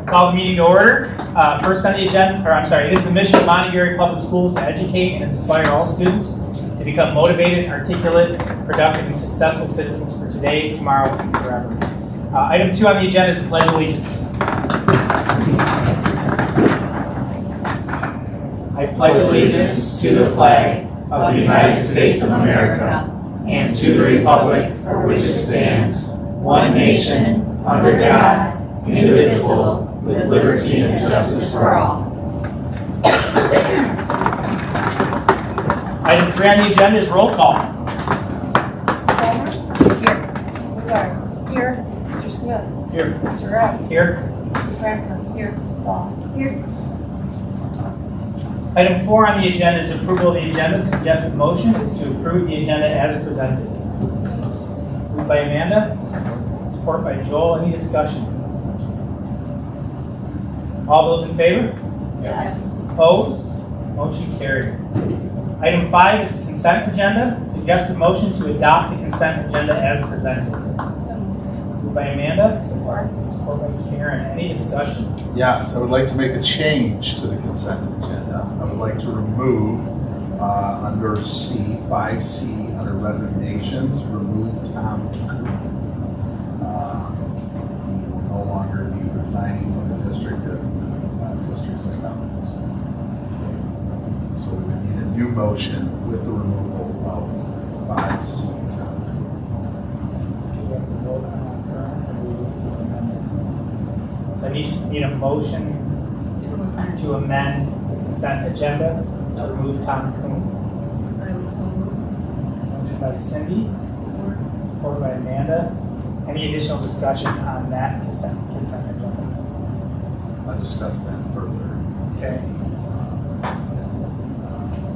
Call the meeting to order. First on the agenda, it is the mission of Montague Public Schools to educate and inspire all students to become motivated, articulate, productive, and successful citizens for today, tomorrow, and forever. Item 2 on the agenda is the Pledge of Allegiance. I pledge allegiance to the flag of the United States of America and to the republic for which it stands, one nation, under God, indivisible, with liberty and justice for all. Item 3 on the agenda is roll call. Mrs. Palmer? Here. Mrs. Woodard? Here. Mr. Smith? Here. Mr. Rapp? Here. Mrs. Francis? Here. Mrs. Dahl? Here. Item 4 on the agenda is approval of the agenda. The suggested motion is to approve the agenda as presented. Moved by Amanda, support by Joel. Any discussion? All those in favor? Yes. Opposed? Motion carried. Item 5 is the consent agenda. Suggested motion to adopt the consent agenda as presented. Moved by Amanda, Support. support by Karen. Any discussion? Yes, I would like to make a change to the consent agenda. I would like to remove under C, 5C, under resignations, remove Tom Coon. He will no longer be resigning from the district as the district's economist. So we would need a new motion with the removal of 5C, Tom Coon. Do we have to vote on that, or do we just amend it? So I need a motion to amend the consent agenda to remove Tom Coon. I would so move. Motion by Cindy, Support. supported by Amanda. Any additional discussion on that consent agenda? I'll discuss that further. Okay.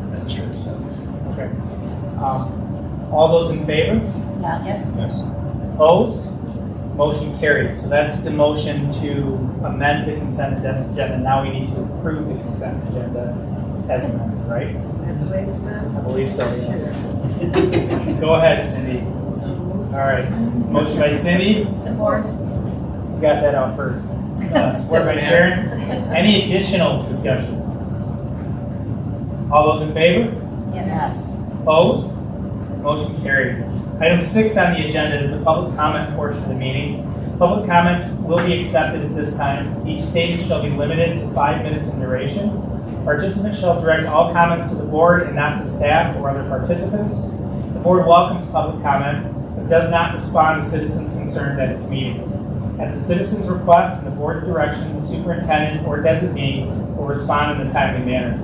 Administrative settings. Okay. All those in favor? Yes. Yes. Opposed? Motion carried. So that's the motion to amend the consent agenda. Now we need to approve the consent agenda as amended, right? Is that the way it's done? I believe so, yes. Go ahead, Cindy. So moved. All right. Motion by Cindy. Support. You got that out first. Support by Karen. Any additional discussion? All those in favor? Yes. Opposed? Motion carried. Item 6 on the agenda is the public comment portion of the meeting. Public comments will be accepted at this time. Each statement shall be limited to 5 minutes in duration. Participants shall direct all comments to the board and not to staff or other participants. The board welcomes public comment, but does not respond to citizens' concerns at its meetings. At the citizens' request and the board's direction, the superintendent or designee will respond in a timely manner.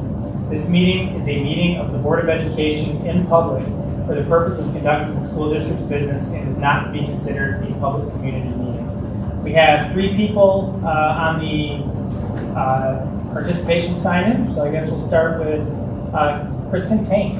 This meeting is a meeting of the Board of Education in public for the purpose of conducting the school district's business and is not to be considered a public community meeting. We have 3 people on the participation sign-in, so I guess we'll start with Kristen Tank.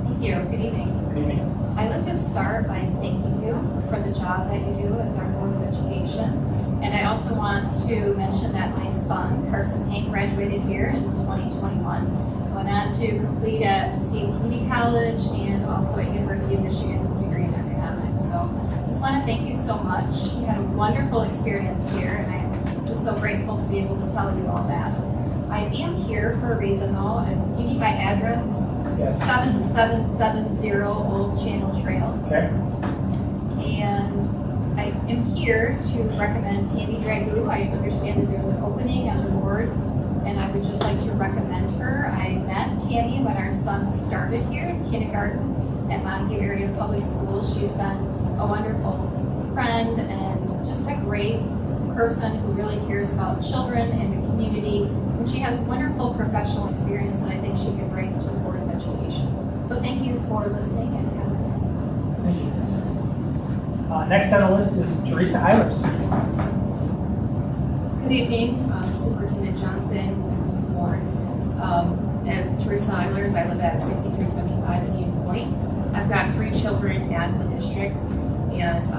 Thank you. Good evening. Good evening. I'd like to start by thanking you for the job that you do as our Board of Education. And I also want to mention that my son, Carson Tank, graduated here in 2021. Went on to complete at Muscatine Community College and also at University of Michigan with a degree in economics. So I just want to thank you so much. You had a wonderful experience here, and I'm just so grateful to be able to tell you all that. I am here for a reason though. Do you need my address? Yes. 7770 Old Channel Trail. Okay. And I am here to recommend Tammy Dragoo. I understand that there's an opening on the board, and I would just like to recommend her. I met Tammy when our son started here in kindergarten at Montague Area Public School. She's been a wonderful friend and just a great person who really cares about children and the community. And she has wonderful professional experience that I think she can bring to the Board of Education. So thank you for listening and have a good night. Thank you. Next on the list is Teresa Eilers. Good evening, Superintendent Johnson, members of the board. And Teresa Eilers, I live at 6375 Indian Point. I've got 3 children at the district, and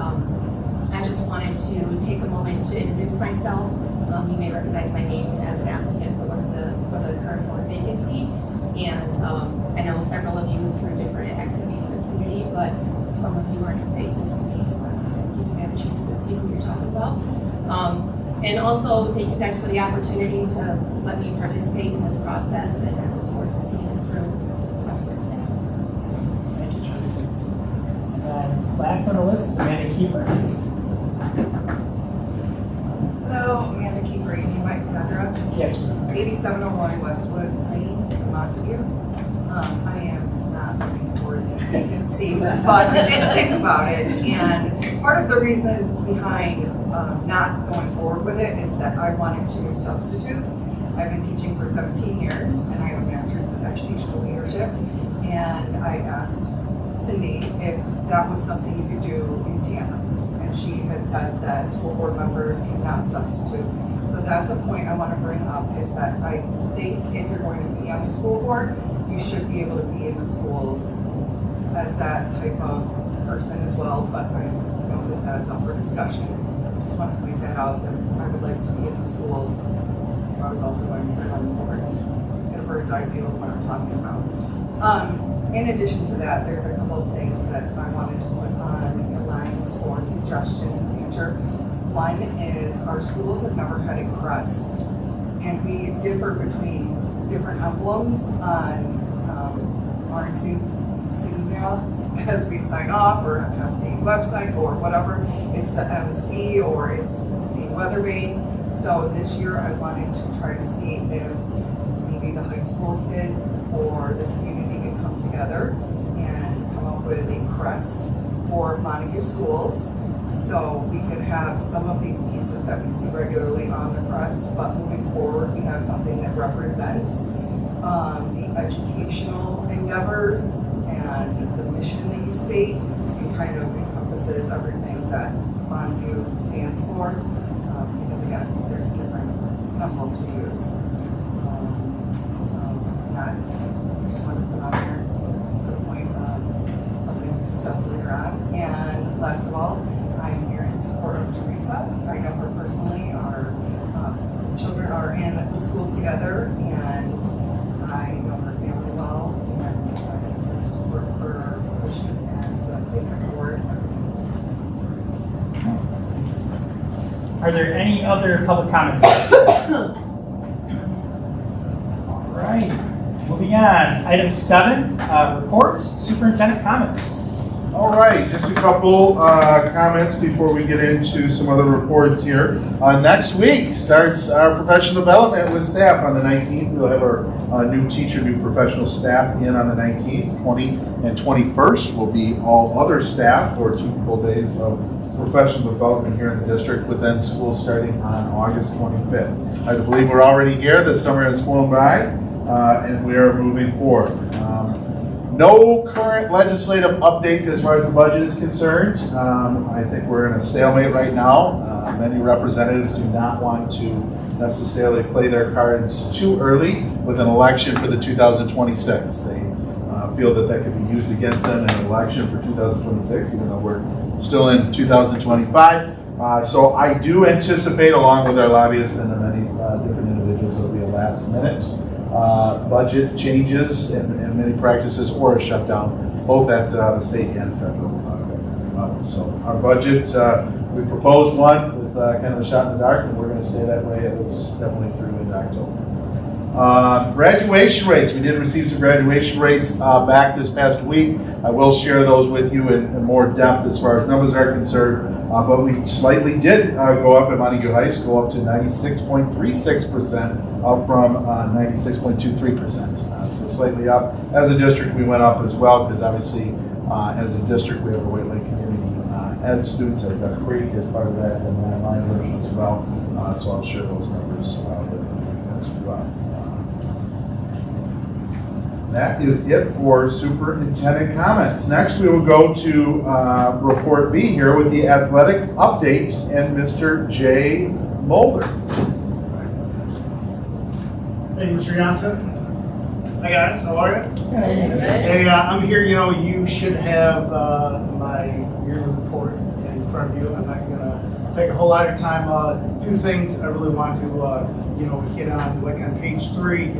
I just wanted to take a moment to introduce myself. You may recognize my name as an applicant for the current board vacancy, and I know several of you through different activities in the community, but some of you are new faces to me, so I want to give you guys a chance to see who you're talking about. And also, thank you guys for the opportunity to let me participate in this process, and I look forward to seeing it through the rest of the day. Thank you, Tracy. And last on the list is Amanda Kiefer. Hello, Amanda Kiefer, you need my address? Yes, sir. 8701 Westwood Lane, Montague. I am not looking for the vacancy, but I did think about it. And part of the reason behind not going forward with it is that I wanted to substitute. I've been teaching for 17 years and I have a master's in educational leadership. And I asked Cindy if that was something you could do in tandem. And she had said that school board members cannot substitute. So that's a point I want to bring up, is that I think if you're going to be on the school board, you should be able to be in the schools as that type of person as well, but I know that that's up for discussion. Just want to point that out, that I would like to be in the schools. I was also going to sit on the board in a bird's eye view of what I'm talking about. In addition to that, there's a couple of things that I wanted to put on your lines for suggestion in the future. One is our schools have never had a crest, and we differ between different emblems on our insignia as we sign off or have the website or whatever. It's the MC or it's the weather vane. So this year I wanted to try to see if maybe the high school kids or the community could come together and come up with a crest for Montague schools. So we could have some of these pieces that we see regularly on the crest, but moving forward, we have something that represents the educational endeavors and the mission that you state, and kind of encompasses everything that Montague stands for. Because again, there's different emblems we use. So that, I just wanted to put on there as a point of something to discuss later on. And last of all, I'm here in support of Teresa. I know her personally. Our children are in the schools together, and I know her family well, and I'm here to support her position as the big board. Are there any other public comments? All right, moving on. Item 7, reports, superintendent comments. All right, just a couple comments before we get into some other reports here. Next week starts our professional development with staff on the 19th. We'll have our new teacher, new professional staff in on the 19th. 20 and 21st will be all other staff for 2 full days of professional development here in the district, with then school starting on August 25th. I believe we're already here. The summer has flown by, and we are moving forward. No current legislative updates as far as the budget is concerned. I think we're in a stalemate right now. Many representatives do not want to necessarily play their cards too early with an election for the 2026. They feel that could be used against them in an election for 2026, even though we're still in 2025. So I do anticipate, along with our lobbyists and the many different individuals, there'll be a last minute budget changes and many practices or a shutdown, both at the state and federal level. So our budget, we proposed one with kind of a shot in the dark, and we're going to stay that way. It was definitely through into October. Graduation rates. We did receive some graduation rates back this past week. I will share those with you in more depth as far as numbers are concerned. But we slightly did go up at Montague High School up to 96.36%, up from 96.23%. So slightly up. As a district, we went up as well, because obviously as a district, we have a White Lake Community Ed students at Duck Creek as part of that, and my online version as well. So I'll share those numbers with you as well. That is it for superintendent comments. Next, we will go to report B here with the athletic update and Mr. Jay Mulder. Thank you, Mr. Johnson. Hi guys, how are you? Good. Hey, I'm here. You should have my yearly report in front of you. I'm not gonna take a whole lot of time. A few things I really want to hit on, like on page 3.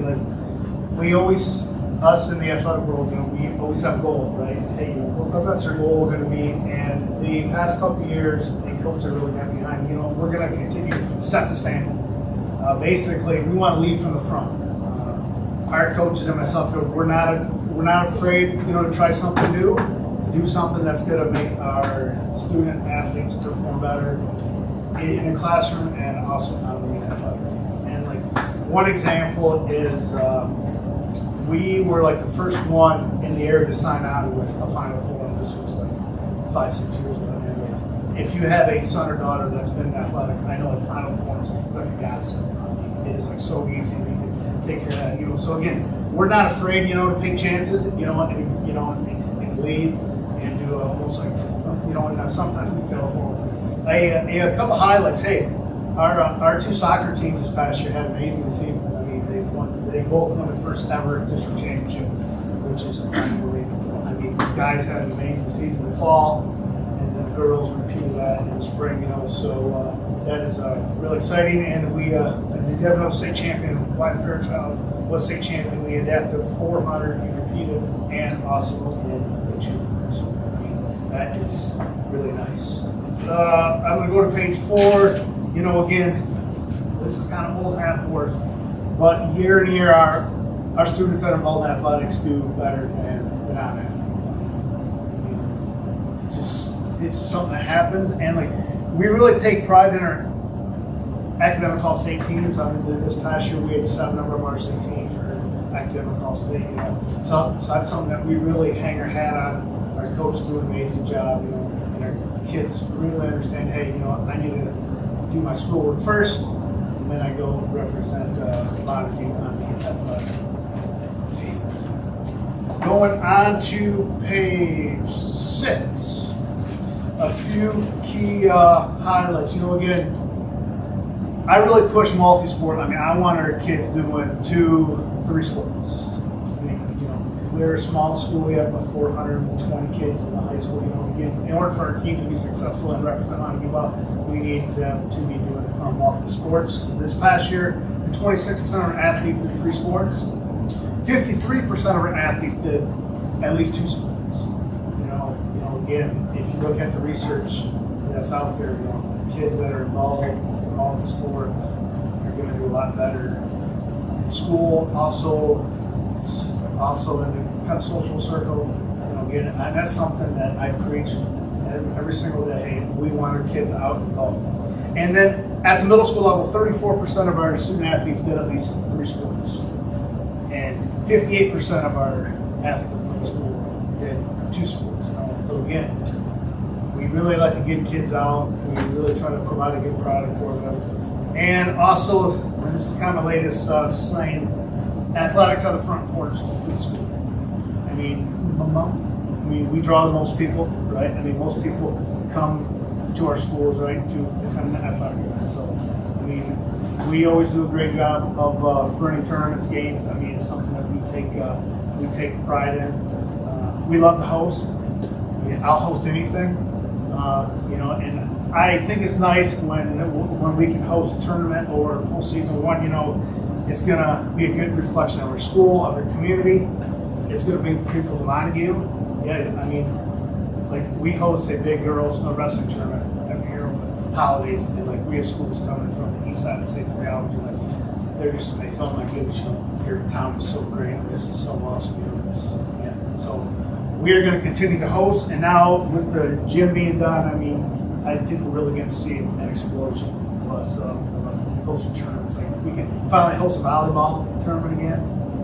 We always us in the athletic world, we always have a goal, right? Hey, what's our goal going to be? And the past couple of years, the coaches are really got behind. We're going to continue to set the standard. Basically, we want to lead from the front. Our coaches and myself, we're not afraid, to try something new, to do something that's going to make our student athletes perform better in the classroom and also not only in athletic. And one example is we were the first one in the area to sign on with a Final Four. And this was 5-6 years ago. And if you have a son or daughter that's been in athletics, I know Final Four is like a godsend. It is so easy. We can take care of that. So again, we're not afraid, to take chances, and lead and do almost and sometimes we fail forward. A couple highlights. Hey, our two soccer teams this past year had amazing seasons. I mean, they both won the first ever district championship, which is unbelievable. I mean, the guys had an amazing season in the fall, and then the girls repeated that in the spring. So that is really exciting. And we the Devon state champion, White Fairchild was state champion. We adapted 400, we repeated, and also in the juniors. So that is really nice. I'm going to go to page 4. Again, this is kind of old hat for us, but year in year, our students that are involved in athletics do better than non-athletes. It's just something that happens, and we really take pride in our academic all state teams. I mean, this past year we had 7 of our state teams for academic all state. So that's something that we really hang our hat on. Our coach do an amazing job, and our kids really understand. Hey, I need to do my schoolwork first, and then I go represent Montague on the athletic field. Going on to page 6, a few key highlights. Again, I really push multi-sport. I mean, I want our kids doing 2-3 sports. I mean, we're a small school. We have about 420 kids in the high school. Again, in order for our teams to be successful and represent Montague well, we need them to be doing multiple sports. This past year, 26% of our athletes did 3 sports. 53% of our athletes did at least 2 sports. Again, if you look at the research that's out there, kids that are involved in multi-sport are going to do a lot better in school, also in the kind of social circle. Again, and that's something that I preach every single day. Hey, we want our kids out involved. And then at the middle school level, 34% of our student athletes did at least 3 sports, and 58% of our athletes at the middle school did 2 sports. So again, we really like to get kids out. We really try to provide a good product for them. And also, and this is kind of the latest saying, athletics are the front porch of the school. I mean, we draw the most people, right? I mean, most people come to our schools, right, to attend the athletic events. So, I mean, we always do a great job of running tournaments, games. I mean, it's something that we take pride in. We love to host. I'll host anything, and I think it's nice when we can host a tournament or a postseason one. It's gonna be a good reflection of our school, of our community. It's gonna bring people to Montague. Yeah, I mean, we host a big girls wrestling tournament every year over the holidays, and we have schools coming from the east side of the state, 3 hours, and they're just amazed. Oh my goodness, your town is so great. This is so awesome. So. We are going to continue to host, and now with the gym being done, I mean, I think we're really going to see an explosion of us hosting tournaments. We can finally host a volleyball tournament again.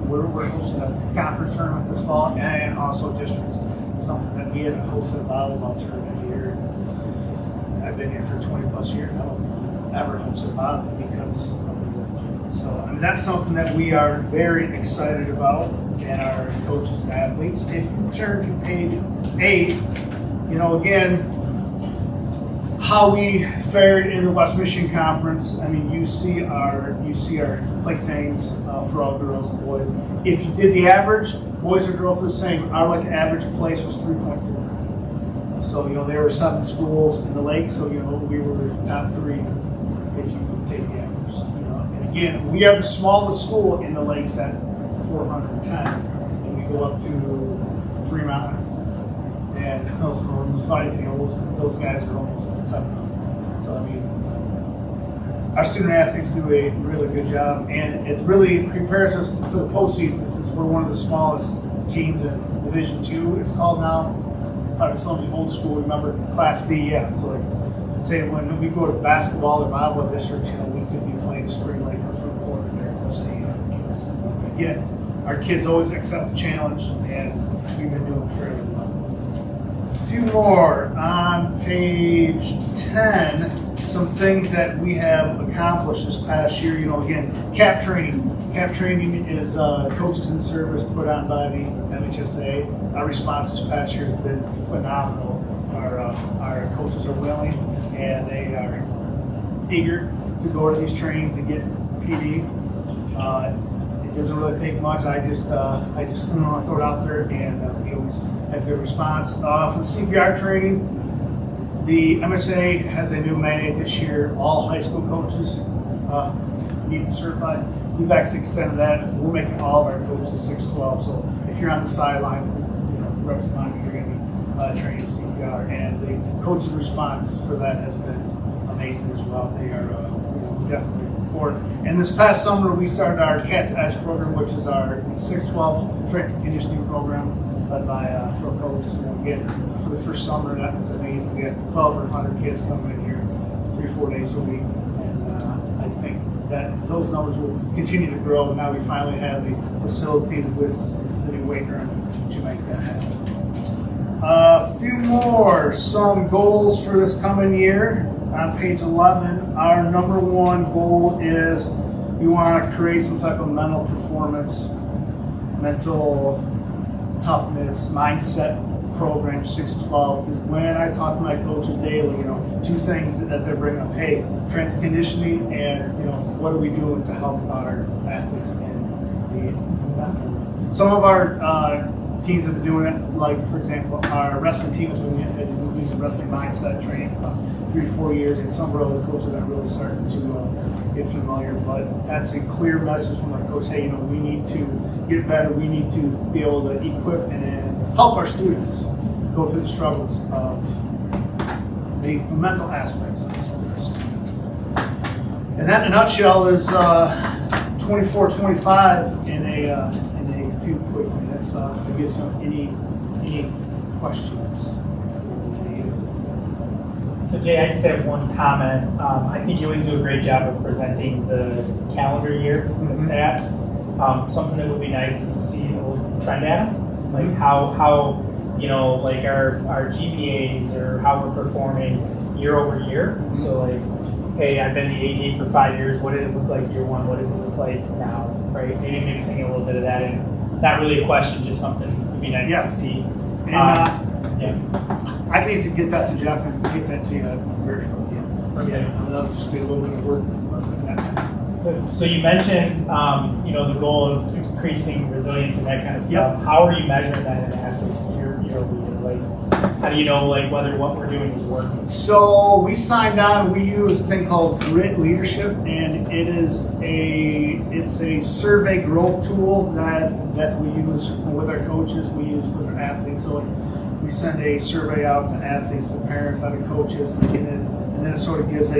We're hosting a conference tournament this fall, and also districts. Something that we haven't hosted a volleyball tournament here. I've been here for 20 plus years. I don't ever hosted a volleyball because of the gym. So I mean, that's something that we are very excited about. And our coaches and athletes. If you turn to page 8, again, how we fared in the West Michigan Conference. I mean, you see our place names for all girls and boys. If you did the average, boys and girls were the same. Our average place was 3.4. So there were 7 schools in the lake. So we were top 3 if you take the average. And again, we are the smallest school in the lakes at 410, and we go up to Fremont, and those guys are almost 700. So I mean, our student athletes do a really good job, and it really prepares us for the postseason since we're one of the smallest teams in Division II. It's called now. Probably some of the old school remember Class B, yeah. So like, say when we go to basketball or volleyball districts, we could be playing Spring Lake or Fruit Court there. So say, again, our kids always accept the challenge, and we've been doing fairly well. A few more on page 10. Some things that we have accomplished this past year. Again, CAP training. CAP training is coaches in service put on by the MHSA. Our response this past year has been phenomenal. Our coaches are willing and they are eager to go to these trainings and get PD. It doesn't really take much. I just throw it out there, and we always have good response. For the CPR training, the MSA has a new mandate this year. All high school coaches need to be certified. We've actually extended that. We're making all of our coaches 612. So if you're on the sideline, representing, you're going to be training CPR. And the coach's response for that has been amazing as well. They are definitely for it. And this past summer, we started our CatchMark program, which is our 612 strength and conditioning program, led by Phil Coates. Again, for the first summer, that was amazing. We had 1,200 kids coming in here 3-4 days a week, and I think that those numbers will continue to grow. Now we finally have the facility with the new weight room to make that happen. A few more, some goals for this coming year. On page 11, our number one goal is we want to create some type of mental performance, mental toughness, mindset program 612. Because when I talk to my coaches daily, two things that they're bringing up: hey, strength conditioning, and what are we doing to help our athletes in the mental. Some of our teams have been doing it, like for example, our wrestling team has been using wrestling mindset training for about 3-4 years, and some of our other coaches are really starting to get familiar. But that's a clear message from our coach: hey, we need to get better. We need to be able to equip and help our students go through the struggles of the mental aspects of sports. And that, in a nutshell, is 24-25 in a few quick minutes. I guess any questions? So Jay, I just have one comment. I think you always do a great job of presenting the calendar year, the stats. Something that would be nice is to see a little trend data, like how like our GPAs or how we're performing year over year. So like, hey, I've been the AD for 5 years. What did it look like year one? What does it look like now? Right? Maybe mixing a little bit of that in. Not really a question, just something would be nice to see. And Yeah. I can easily get that to Jeff and get that to you very shortly. Okay. That'll just be a little bit of work. So you mentioned, the goal of increasing resilience and that kind of stuff. Yep. How are you measuring that in athletes year over year? Like, how do you know whether what we're doing is working? So we signed on. We use a thing called Grit Leadership, and it's a survey growth tool that we use with our coaches. We use with our athletes. So we send a survey out to athletes, to parents, out to coaches, and then it sort of gives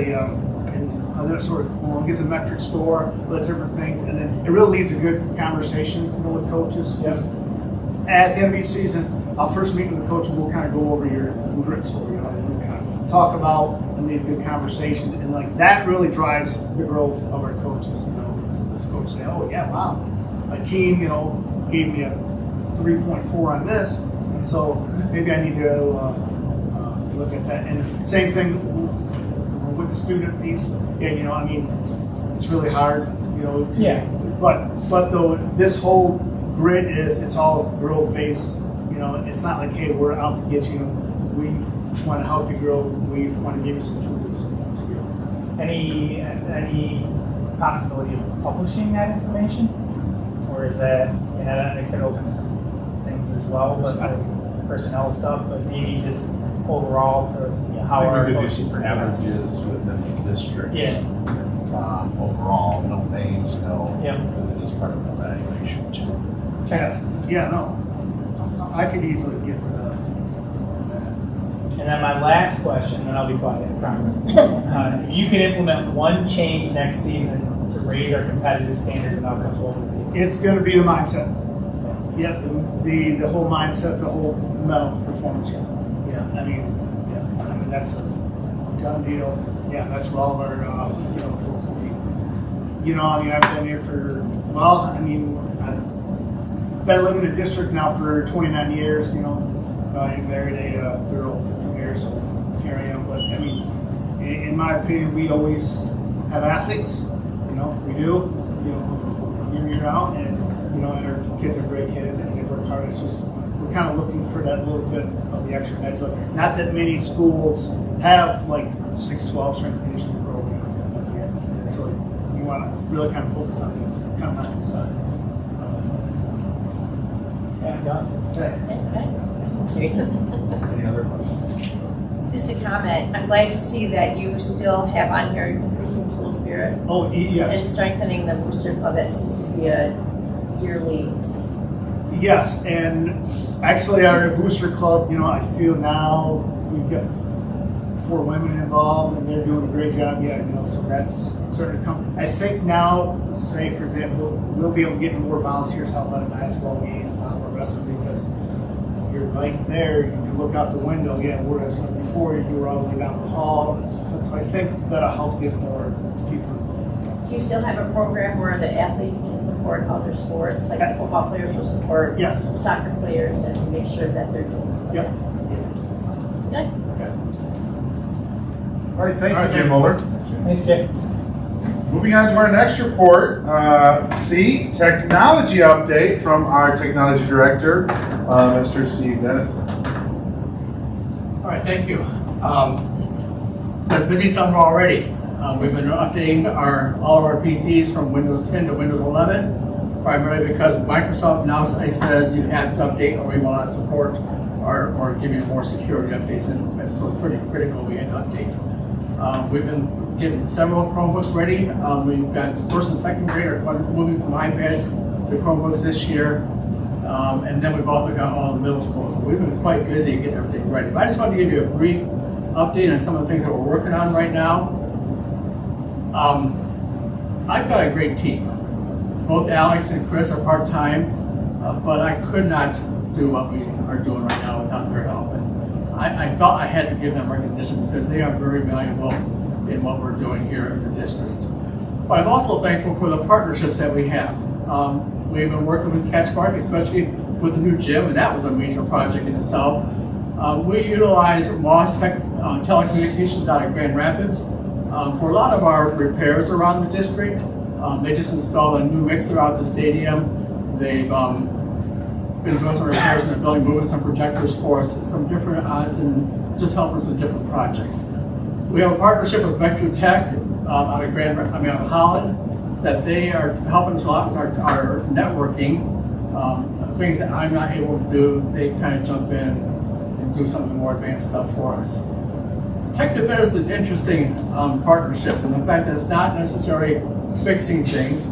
gives a metric score, lists different things, and then it really leads a good conversation with coaches. Yep. At the end of each season, I'll first meet with the coach and we'll kind of go over your grit score, and we'll kind of talk about and lead a good conversation, and like that really drives the growth of our coaches. So this coach say, oh yeah, wow, my team, gave me a 3.4 on this, so maybe I need to look at that. And same thing with the student piece. Yeah, it's really hard, Yeah. But though this whole grid it's all growth based. It's not like, hey, we're out to get you. We want to help you grow. We want to give you some tools to grow. Any possibility of publishing that information, or is that it could open some things as well, but like personnel stuff, but maybe just overall for how our Maybe we could do coaches some averages within the district. Yeah. Overall, no names, Yeah. because it is part of the evaluation too. Yeah, no. I could easily get that. And then my last question, then I'll be quiet, I promise. If you could implement one change next season to raise our competitive standards and outcomes, what would it be? It's going to be the mindset. Yeah, the whole mindset, the whole mental performance. Yeah, I mean that's a done deal. Yeah, that's where all of our folks will be. I've been here for I've been living in the district now for 29 years. I married a girl from here, so here I am. But in my opinion, we always have athletes. We do. Year out, and our kids are great kids, and they work hard. It's just we're kind of looking for that little bit of the extra edge. Not that many schools have like 6-12 strength and conditioning program, and so you want to really kind of focus on the kind of mental side. Yeah, done. Any other questions? Just a comment, I'm glad to see that you still have on here increasing school spirit Oh, and yes. strengthening the booster club. That seems to be a yearly. Yes, and actually our booster club, I feel now we've got 4 women involved and they're doing a great job. Yeah, so that's starting to come. I think now, say for example, we'll be able to get more volunteers help out at basketball games, volleyball, wrestling, because you're right there. You can look out the window. Yeah, whereas before you were all the way down the hall. So I think that'll help get more people. Do you still have a program where the athletes can support other sports, like the football players will support Yes. soccer players and make sure that they're doing stuff? Yep. Good. All right, thank All right, you, Jim Jim. Mueller. Thanks, Jay. Moving on to our next report, C, technology update from our technology director, Mr. Steve Dennison. All right, thank you. It's been a busy summer already. We've been updating all of our PCs from Windows 10 to Windows 11, primarily because Microsoft now says you have to update or we will not support or give you more security updates, and so it's pretty critical we had to update. We've been getting several Chromebooks ready. We've got first and second grade are moving from iPads to Chromebooks this year. And then we've also got all the middle school. So we've been quite busy getting everything ready. But I just wanted to give you a brief update on some of the things that we're working on right now. I've got a great team. Both Alex and Chris are part-time, but I could not do what we are doing right now without their help. And I felt I had to give them recognition because they are very valuable in what we're doing here in the district. But I'm also thankful for the partnerships that we have. We've been working with CatchMark, especially with the new gym, and that was a major project in itself. We utilize Moss Telecommunications out of Grand Rapids for a lot of our repairs around the district. They just installed a new mixer out at the stadium. They've been doing some repairs in the building, moving some projectors for us, some different odds, and just helping us with different projects. We have a partnership with Vector Tech out of Holland, that they are helping us a lot with our networking. Things that I'm not able to do, they kind of jump in and do some of the more advanced stuff for us. Tech Defense is an interesting partnership, and the fact that it's not necessarily fixing things,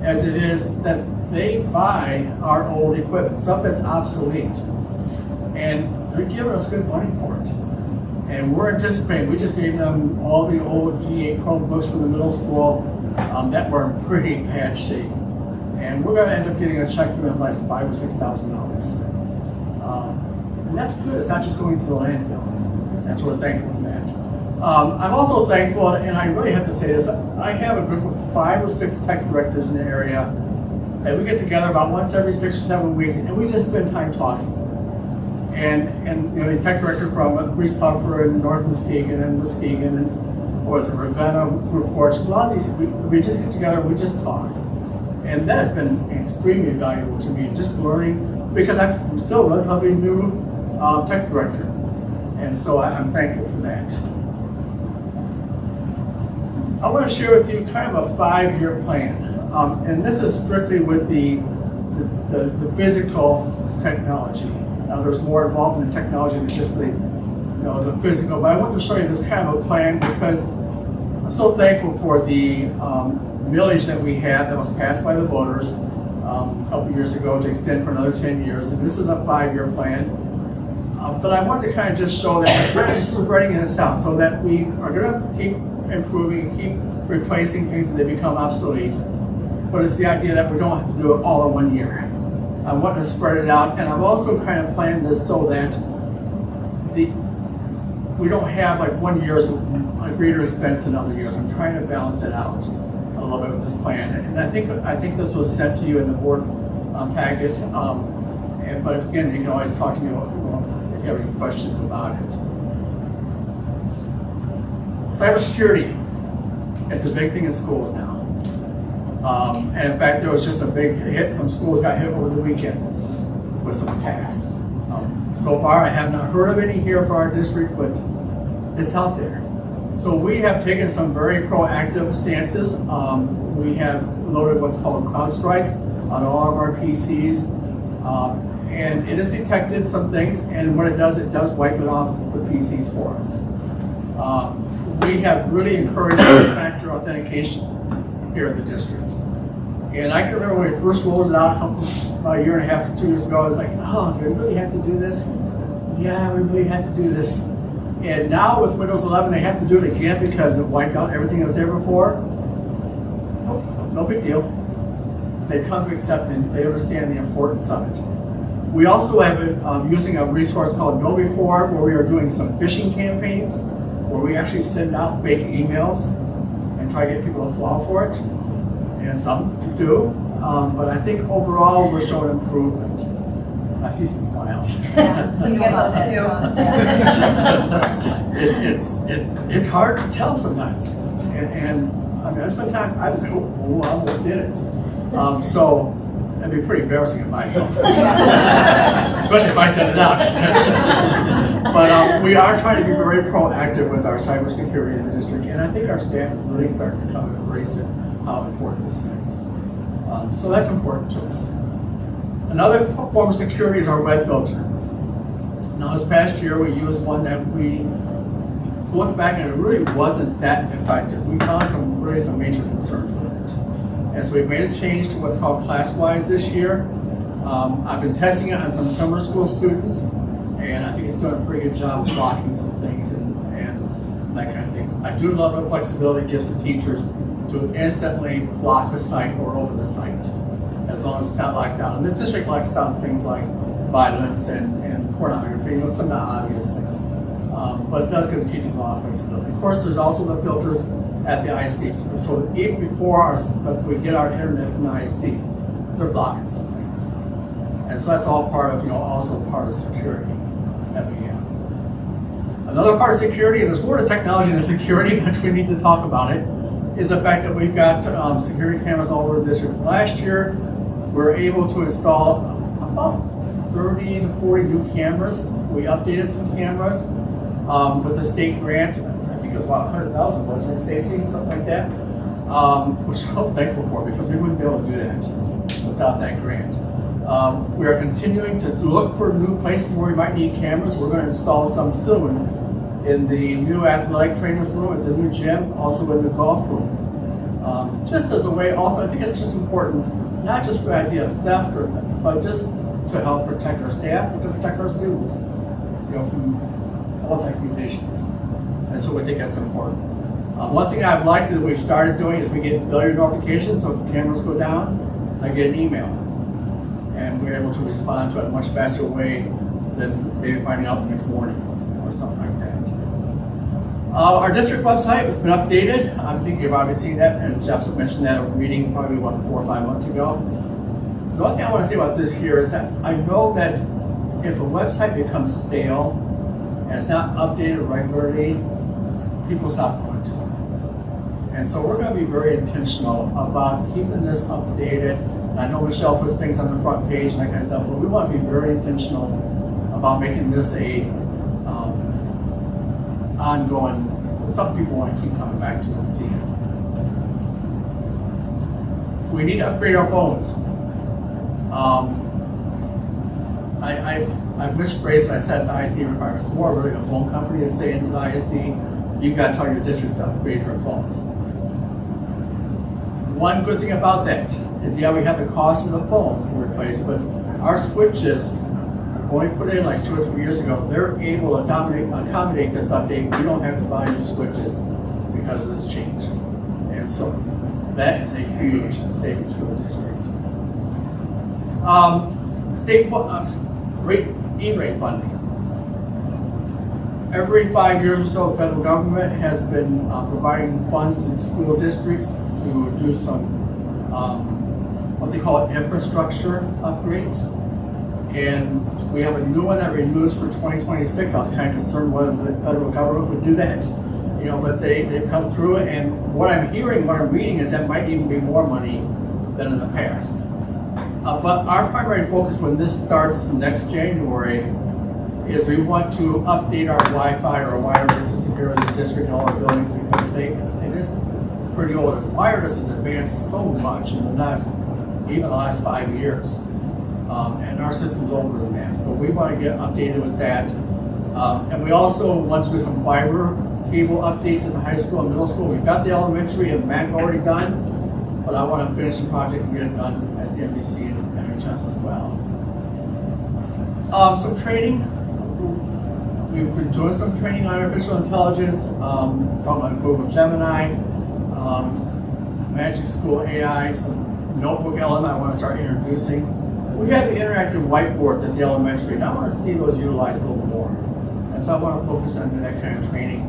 as it is that they buy our old equipment, stuff that's obsolete, and they're giving us good money for it. And we're anticipating, we just gave them all the old G8 Chromebooks for the middle school that were in pretty bad shape. And we're gonna end up getting a check from them like $5,000 or $6,000. And that's good, it's not just going to the landfill. That's what we're thankful for that. I'm also thankful, and I really have to say this, I have a group of 5 or 6 tech directors in the area that we get together about once every 6 or 7 weeks, and we just spend time talking. And the tech director from Reese Puffer in North Muskegon and Muskegon and Ravenna, Group Porch, a lot of these, we just get together and we just talk. And that has been extremely valuable to me, just learning, because I'm still a relatively new tech director. And so I'm thankful for that. I want to share with you kind of a 5-year plan. And this is strictly with the physical technology. Now, there's more involved in the technology than just the physical, but I want to show you this kind of a plan because I'm so thankful for the millage that we had that was passed by the voters. a couple years ago to extend for another 10 years, and this is a 5-year plan. But I wanted to kind of just show that we're spreading this out so that we are going to keep improving, keep replacing things as they become obsolete. But it's the idea that we don't have to do it all in 1 year. I want to spread it out, and I've also kind of planned this so that we don't have like 1 year's a greater expense than other years. I'm trying to balance it out a little bit with this plan, and I think this was sent to you in the board packet. But again, you can always talk to me if you have any questions about it. Cybersecurity, it's a big thing in schools now. And in fact, there was just a big hit. Some schools got hit over the weekend with some attacks. So far, I have not heard of any here for our district, but it's out there. So we have taken some very proactive stances. We have loaded what's called CrowdStrike on all of our PCs. And it has detected some things, and what it does wipe it off the PCs for us. We have really encouraged factor authentication here in the district. And I can remember when we first rolled it out about a year and a half or 2 years ago, I was like, oh, do we really have to do this? Yeah, we really had to do this. And now with Windows 11, they have to do it again because it wiped out everything that was there before. No big deal. They come to accept it, they understand the importance of it. We also have it using a resource called KnowBefore, where we are doing some phishing campaigns, where we actually send out fake emails and try to get people to fall for it. And some do, but I think overall we're showing improvement. I see some smiles. Yeah, we get those too. It's hard to tell sometimes, and I mean, sometimes I was like, oh, I almost did it. So that'd be pretty embarrassing if I don't, especially if I send it out. But we are trying to be very proactive with our cybersecurity in the district, and I think our staff is really starting to come and embrace it, how important this is. So that's important to us. Another form of security is our web filter. Now this past year we used one that we looked back and it really wasn't that effective. We found some major concerns with it. And so we've made a change to what's called ClassWise this year. I've been testing it on some summer school students, and I think it's doing a pretty good job of blocking some things and that kind of thing. I do love the flexibility it gives the teachers to instantly block the site or open the site, as long as it's not locked down. And the district locks down things like violence and pornography, some not obvious things. But it does give the teachers a lot of flexibility. Of course, there's also the filters at the ISD. So even before we get our internet from the ISD, they're blocking some things. And so that's all part of, also part of security that we have. Another part of security, and there's more to technology than security, but we need to talk about it, is the fact that we've got security cameras all over the district. Last year, we were able to install about 30 to 40 new cameras. We updated some cameras with the state grant. I think it was about 100,000, wasn't it, Stacy? Something like that. Which we're so thankful for, because we wouldn't be able to do that without that grant. We are continuing to look for new places where we might need cameras. We're going to install some soon in the new athletic trainers room, at the new gym, also in the golf room. Just as a way, also, I think it's just important, not just for the idea of theft, but just to help protect our staff, but to protect our students, from false accusations. And so we think that's important. One thing I've liked that we've started doing is we get failure notifications, so if cameras go down, I get an email. And we're able to respond to it in a much faster way than maybe finding out the next morning or something like that. Our district website has been updated. I think you've obviously seen that, and Jeff mentioned that at a meeting probably 4 or 5 months ago. The one thing I want to say about this here is that I know that if a website becomes stale and it's not updated regularly, people stop going to it. And so we're going to be very intentional about keeping this updated. And I know Michelle puts things on the front page and that kind of stuff, but we want to be very intentional about making this a ongoing, something people want to keep coming back to and seeing. We need to upgrade our phones. I misphrased, I said it's ISD requirements. It's more really a phone company that's saying to the ISD, you've got to tell your districts to upgrade your phones. One good thing about that is yeah, we have the cost of the phones to replace, but our switches, when we put in like 2 or 3 years ago, they're able to accommodate this update. We don't have to buy new switches because of this change. And so that is a huge savings for the district. State E-rate funding. Every 5 years or so, the federal government has been providing funds to school districts to do some, what they call infrastructure upgrades. And we have a new one that renews for 2026. I was kind of concerned whether the federal government would do that. But they've come through it, and what I'm hearing, what I'm reading is that might even be more money than in the past. But our primary focus when this starts next January is we want to update our Wi-Fi or wireless system here in the district and all our buildings because it is pretty old. And wireless has advanced so much in the last 5 years. And our system's older than that. So we want to get updated with that. And we also want to do some fiber cable updates at the high school and middle school. We've got the elementary and MAC already done, but I want to finish the project and get it done at the NBC and NHS as well. Some training. We've been doing some training on artificial intelligence, talking about Google Gemini, Magic School AI, some notebook element I want to start introducing. We have the interactive whiteboards at the elementary, and I want to see those utilized a little more. And so I want to focus on that kind of training.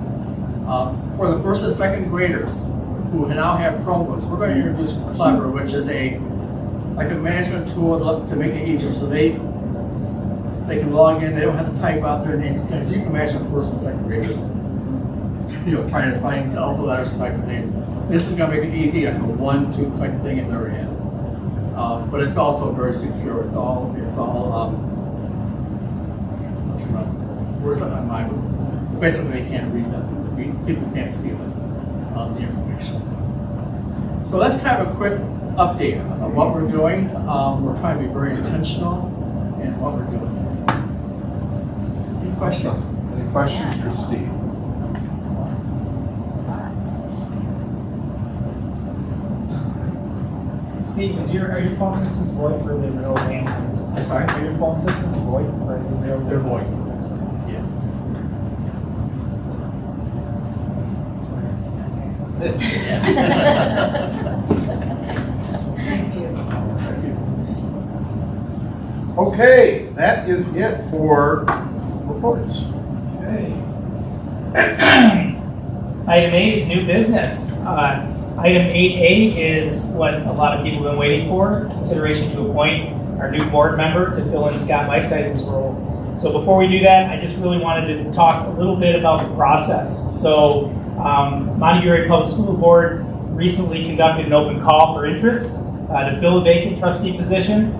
For the first and second graders who now have Chromebooks, we're going to introduce Clever, which is like a management tool to make it easier so they can log in, they don't have to type out their names. Because you can imagine first and second graders trying to find all the letters and type their names. This is going to make it easy, like a 1-2 click thing and they're in. But it's also very secure. It's all where's that on my book? Basically, they can't read that. People can't steal it, the information. So that's kind of a quick update of what we're doing. We're trying to be very intentional in what we're doing. Any questions? Any questions for Steve? Steve, are your phone systems VoIP or are they real landlines? I'm sorry? Are your phone systems VoIP or are they real? They're VoIP. Yeah. Thank you. Okay, that is it for reports. Okay. Item 8 is new business. Item 8A is what a lot of people have been waiting for, consideration to appoint our new board member to fill in Scott Weisseisen's role. So before we do that, I just really wanted to talk a little bit about the process. So Montague Public School Board recently conducted an open call for interest to fill a vacant trustee position.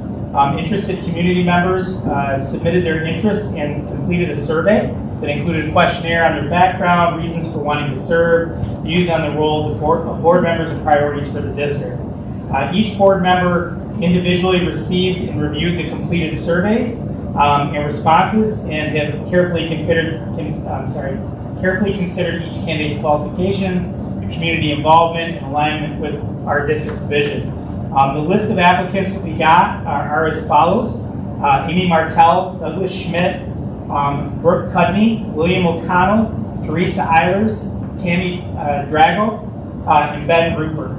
Interested community members submitted their interest and completed a survey that included a questionnaire on their background, reasons for wanting to serve, views on the role of board members and priorities for the district. Each board member individually received and reviewed the completed surveys and responses and have carefully considered each candidate's qualification, community involvement, and alignment with our district's vision. The list of applicants that we got are as follows. Amy Martell, Douglas Schmidt, Brooke Cudney, William O'Connell, Teresa Eilers, Tammy Drago, and Ben Rupert.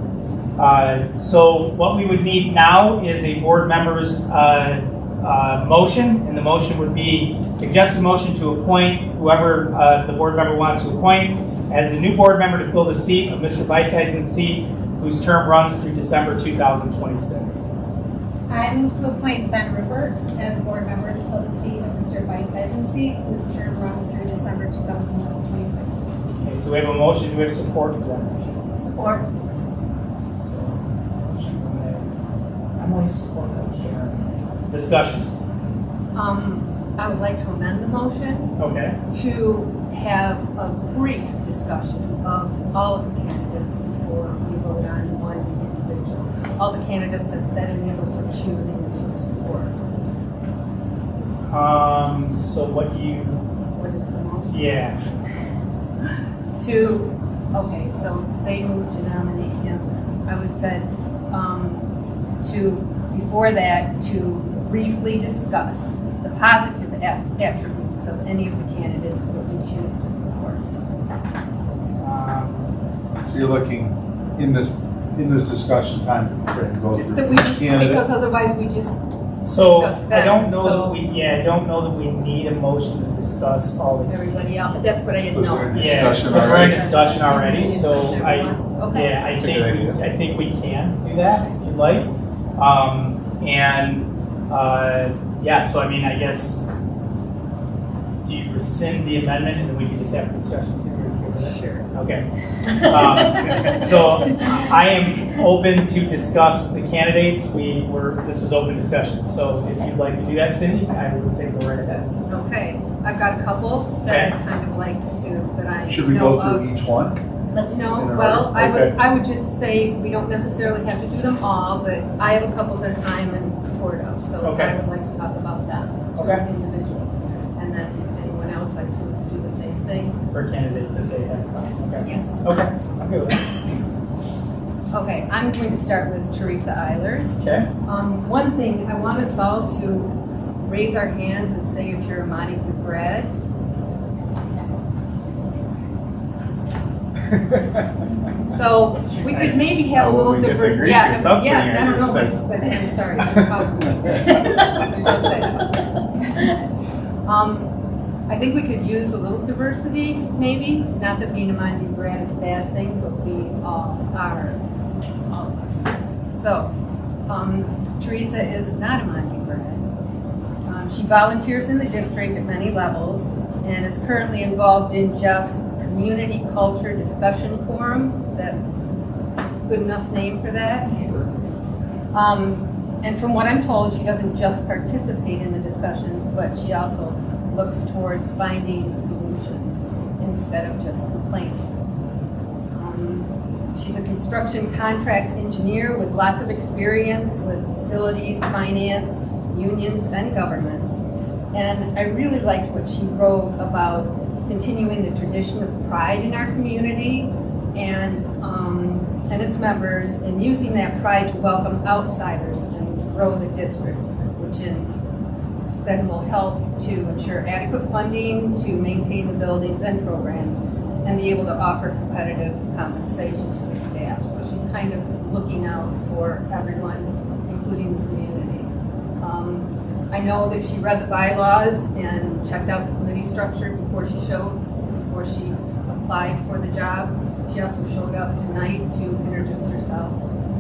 So what we would need now is a board member's motion, and the motion would be suggested motion to appoint whoever the board member wants to appoint as a new board member to fill the seat of Mr. Weisseisen's seat, whose term runs through December 2026. I move to appoint Ben Rupert as board member to fill the seat of Mr. Weisseisen's seat, whose term runs through December 2026. Okay, so we have a motion. Do we have support for that motion? Support. So, motion by Emily, support by Karen. Discussion. I would like to amend the motion Okay. to have a brief discussion of all of the candidates before we vote on one individual. All the candidates that any of us are choosing to support. So what What is the motion? yeah. Okay, so they moved to nominate him. I would say, before that, to briefly discuss the positive attributes of any of the candidates that we choose to support. So you're looking in this discussion time frame to go through That we just, candidate? because otherwise we just So discuss I that. don't know So- that I don't know that we need a motion to discuss all the. everybody else, that's what I didn't Was there know. a Yeah, discussion because we're in already? discussion already, so Okay. yeah, That's a good idea. I think we can do that if you'd like. Yeah, so I mean, I guess, do you rescind the amendment and then we can just have a discussion? See where we go with it? Sure. Okay. So I am open to discuss the candidates. This is open discussion. So if you'd like to do that, Cindy, I would say go right ahead. Okay, I've got a couple that I'd kind of like to, that I Should we know go of. through each one? Let's In know, order? well, Okay. I would just say, we don't necessarily have to do them all, but I have a couple that I'm in support of, so Okay. I would like to talk about them, Okay. individuals. And then anyone else, I assume, would do the same thing. For a candidate that they have. Okay. Yes. Okay. I'm good with that. Okay, I'm going to start with Teresa Eilers. Okay. One thing, I want us all to raise our hands and say if you're a Montague grad. So we could maybe have a Well, little we different. disagree Yeah, or something, yeah, I I don't know, guess. but I'm sorry, don't talk to me. Don't say that. I think we could use a little diversity, maybe. Not that being a Montague grad is a bad thing, but we all are, all of us. So, Teresa is not a Montague grad. She volunteers in the district at many levels and is currently involved in Jeff's Community Culture Discussion Forum. Is that a good enough name for that? And from what I'm told, she doesn't just participate in the discussions, but she also looks towards finding solutions instead of just complaining. She's a construction contracts engineer with lots of experience with facilities, finance, unions, and governments. And I really liked what she wrote about continuing the tradition of pride in our community and its members, and using that pride to welcome outsiders and grow the district, which then will help to ensure adequate funding to maintain the buildings and programs and be able to offer competitive compensation to the staff. So she's kind of looking out for everyone, including the community. I know that she read the bylaws and checked out the committee structure before she applied for the job. She also showed up tonight to introduce herself.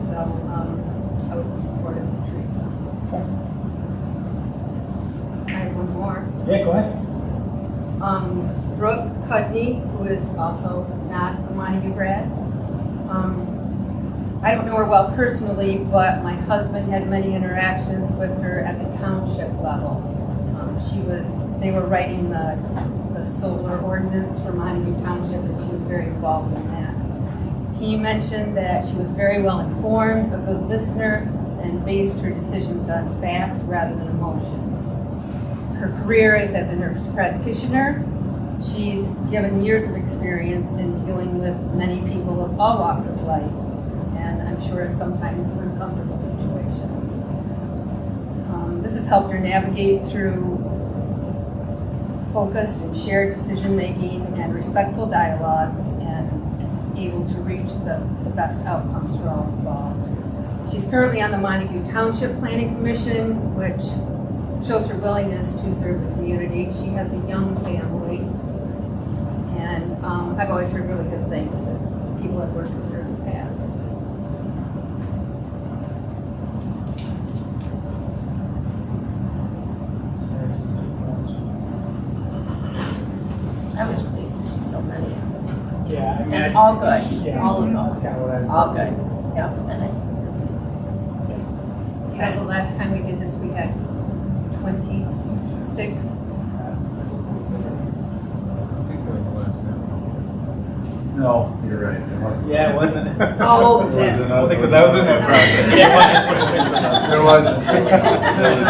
So I would be supportive of Teresa. I have one more. Yeah, go ahead. Brooke Cudney, who is also not a Montague grad. I don't know her well personally, but my husband had many interactions with her at the township level. They were writing the solar ordinance for Montague Township, and she was very involved in that. He mentioned that she was very well informed, a good listener, and based her decisions on facts rather than emotions. Her career is as a nurse practitioner. She's given years of experience in dealing with many people of all walks of life, and I'm sure it's sometimes uncomfortable situations. This has helped her navigate through focused and shared decision-making and respectful dialogue, and able to reach the best outcomes for all involved. She's currently on the Montague Township Planning Commission, which shows her willingness to serve the community. She has a young family, and I've always heard really good things that people have worked with her in the past. I was pleased to see so many. Yeah, I mean, And all good, yeah, all of them, that's kind of what I. all good. Yeah, and Do you know the last time we did this, we had 26? Was it? I think that was the last time. No, you're right. It wasn't. Yeah, it wasn't. Oh, It was yeah. another. Because I was in that process. Yeah, There wasn't. That's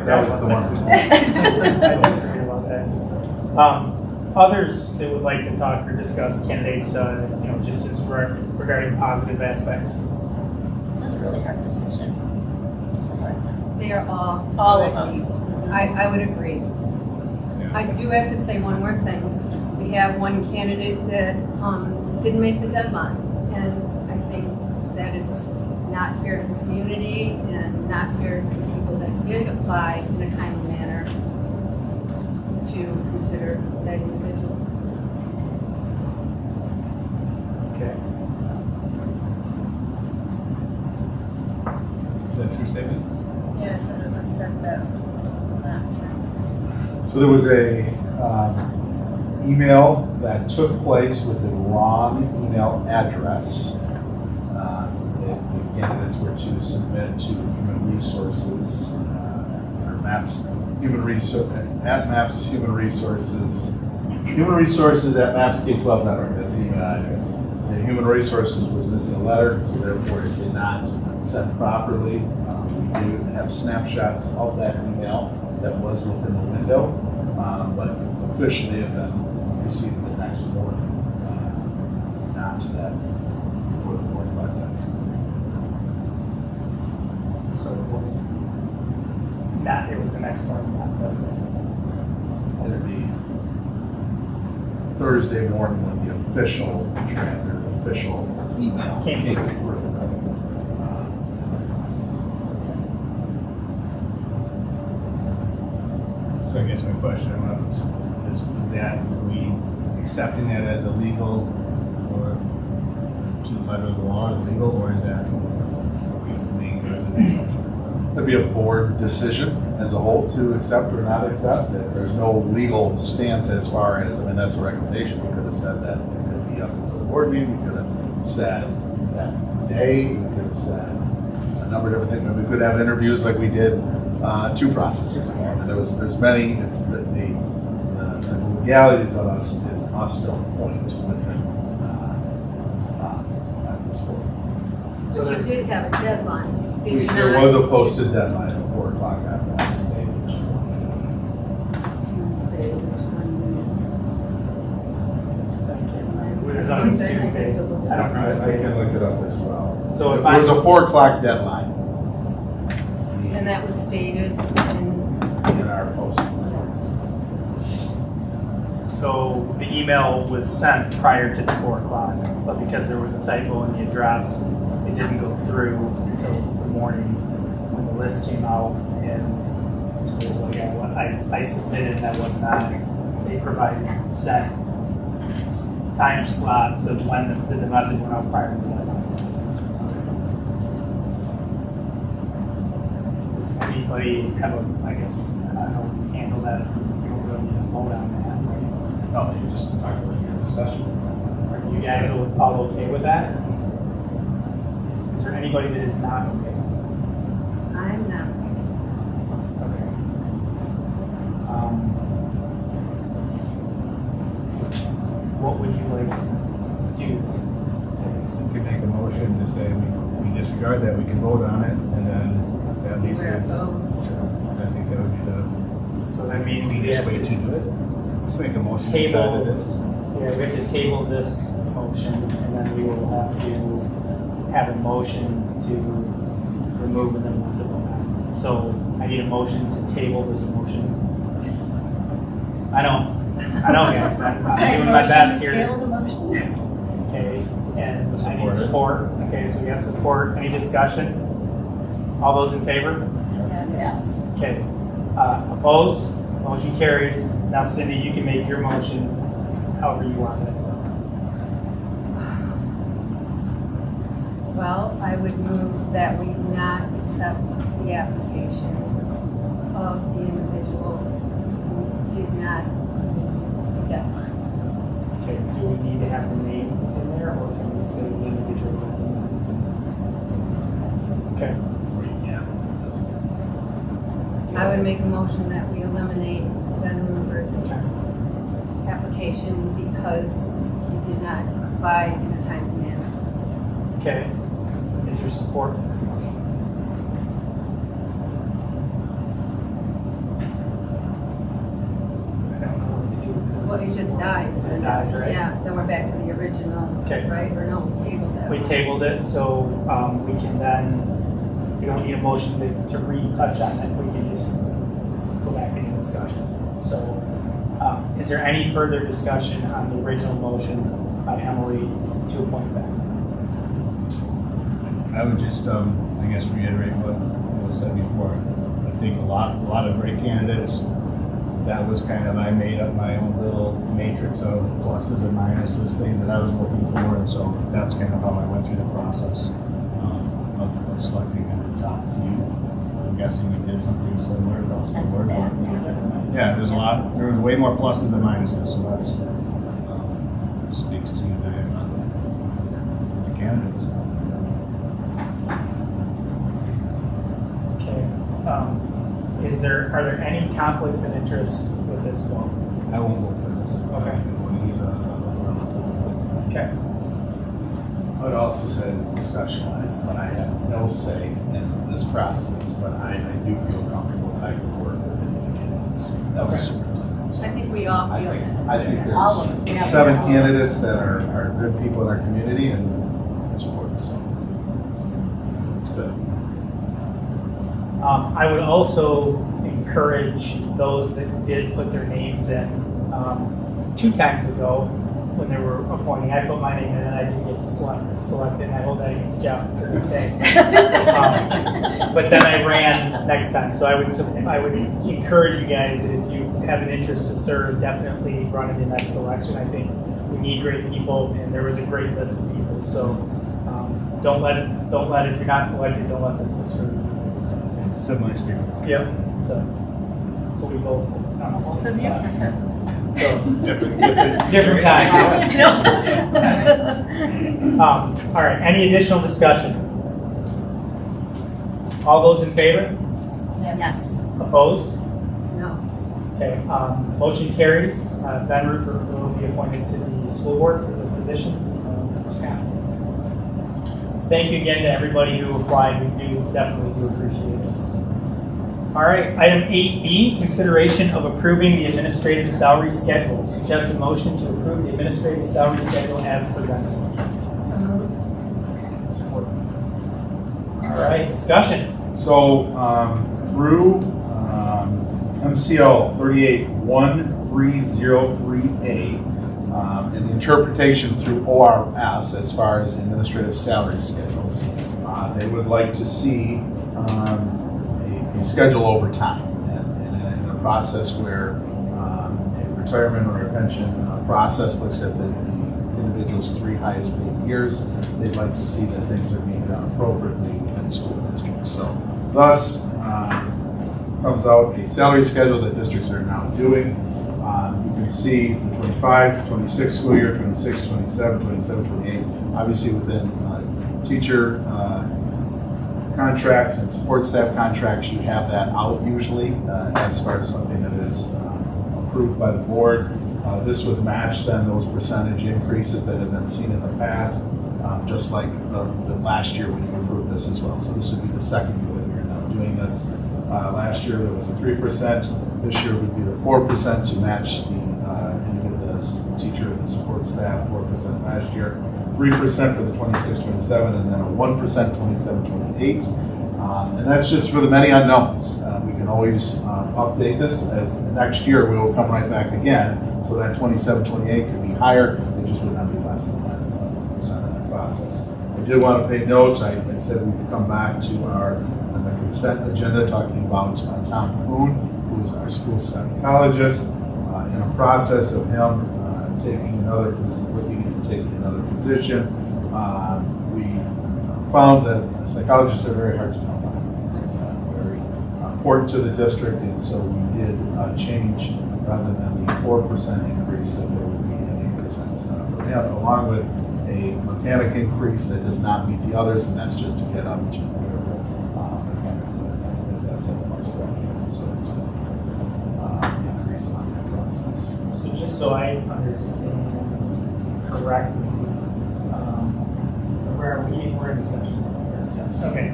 That was the one. I did forget about that. Others that would like to talk or discuss candidates, just as regarding positive aspects. It was a really hard decision. They are all All of good them. people. I would agree. I do have to say one more thing. We have one candidate that didn't make the deadline, and I think that it's not fair to the community and not fair to the people that did apply in a timely manner to consider that individual. Okay. Is that a true statement? Yeah, but it was said that. So there was a email that took place with the wrong email address. The candidates were to submit to Human Resources, or MAPS, Human Resource, at MAPS Human Resources, Human Resources at MAPS K12.org, that's the email address. The Human Resources was missing a letter, so therefore it did not send properly. We do have snapshots of that email that was within the window, but officially it then received the next morning, not that before the 4 o'clock deadline. So it was not, it was the next one, not the. It'd be Thursday morning when the official email Came came through. through. So I guess my question is that, are we accepting that as illegal or to the letter of the law, illegal, or is that, are we making there's an exception? It'd be a board decision as a whole to accept or not accept it. There's no legal stance as far as, I mean, that's a recommendation. We could have said that it could be up to the board meeting. We could have said that day. We could have said a number of different things. We could have interviews like we did 2 processes ago. And there's many, it's the legalities of us is us to appoint within this board. So you did have a deadline, did you not? There was a posted deadline at 4 o'clock on that stage. Tuesday, It was on Tuesday. I don't I know. can look it up as well. So if It was a 4 o'clock deadline And that was stated in, in our post. So the email was sent prior to the 4 o'clock, but because there was a typo in the address, it didn't go through until the morning when the list came out, and it was like, what I submitted that was not, they provided set time slots of when the message went out prior to that. Does anybody have I guess, I don't know, handle that, we don't really need to vote on that, right? No, you just talked about your discussion. Are you guys all okay with that? Is there anybody that is not okay? I'm not. Okay. What would you like to do? We could make a motion to say we disregard that, we can vote on it, and then that See leaves where it us. goes. I think that would be the So that means we easiest have way to to do it. Let's make a motion to table decide this. Yeah, we have to table this motion, and then we will have to have a motion to remove and then we'll vote on it. So I need a motion to table this motion. I know, guys, I'm doing my best here. Table the motion. Okay, and I Support need it. support. Okay, so we have support. Any discussion? All those in favor? Yes. Okay. Opposed? Motion carries. Now Cindy, you can make your motion however you want it. Well, I would move that we not accept the application of the individual who did not meet the deadline. Okay, do we need to have the name in there, or can we say the individual? Okay, I would make a motion that we eliminate Ben Rupert's application because he did not apply in a timely manner. okay. Is there support for that motion? I don't know what to do with Well, It just dies. Just dies, right? Yeah, then we're back to the original, Okay. right? Or no, we tabled that. We tabled it, so we can then, we don't need a motion to retouch on it. We can just go back into discussion. So is there any further discussion on the original motion by Emily to appoint Ben? I would just, I guess, reiterate what was said before. I think a lot of great candidates. That was kind of, I made up my own little matrix of pluses and minuses, things that I was looking for, and so that's kind of how I went through the process of selecting the top few. I'm guessing you did something similar across the board. Yeah, there was way more pluses than minuses, so that's speaks to the candidates. Okay. Are there any conflicts of interest with this vote? I won't vote for this. Okay. He's a relative. Okay. I would also say the discussion wise that I have no say in this process, but I do feel comfortable that I can work with the candidates. That was superintendent. I think we all feel that. I think All of them. there's Yeah. 7 candidates that are good people in our community and support us. So it's good. I would also encourage those that did put their names in 2 times ago when they were appointing. I put my name in and I didn't get selected, and I hold that against Jeff to this day. But then I ran next time, so I would encourage you guys that if you have an interest to serve, definitely run in the next election. I think we need great people, and there was a great list of people. So don't let if you're not selected, don't let this discourage you. Similar experience. Yep. So we both. Both of you? So Different different times. All right. Any additional discussion? All those in favor? Yes. Opposed? No. Okay. Motion carries. Ben Rupert will be appointed to the school board for the position for Scott. Thank you again to everybody who applied. We definitely do appreciate it. All right, item 8B, consideration of approving the administrative salary schedule. Suggest a motion to approve the administrative salary schedule as presented. So moved. Support. All right, discussion. So through MCL 381303A and the interpretation through ORS as far as administrative salary schedules, they would like to see a schedule over time and in a process where a retirement or a pension process looks at the individual's 3 highest paid years. They'd like to see that things are being done appropriately within school districts. So thus comes out a salary schedule that districts are now doing. You can see the 25, 26 school year, 26, 27, 27, 28, obviously within teacher contracts and support staff contracts, you have that out usually as far as something that is approved by the board. This would match then those percentage increases that have been seen in the past, just like the last year when you approved this as well. So this would be the second year that we are now doing this. Last year there was a 3%. This year would be the 4% to match the teacher and the support staff, 4% last year. 3% for the 26-27, and then a 1% 27-28. And that's just for the many unknowns. We can always update this as next year we will come right back again. So that 27-28 could be higher, it just would not be less than that percent of that process. I did want to pay note, I said we could come back to the consent agenda talking about Tom Kuhn, who is our school psychologist, in a process of him looking into taking another position. We found that psychologists are very hard to come by. It's very important to the district, and so we did change, rather than the 4% increase, that there would be an 8% for him, along with a mechanic increase that does not meet the others, and that's just to get up to where that's at the most relevant. So increase on that process. So just so I understand correctly, where are we? We're in discussion. Yes. Okay.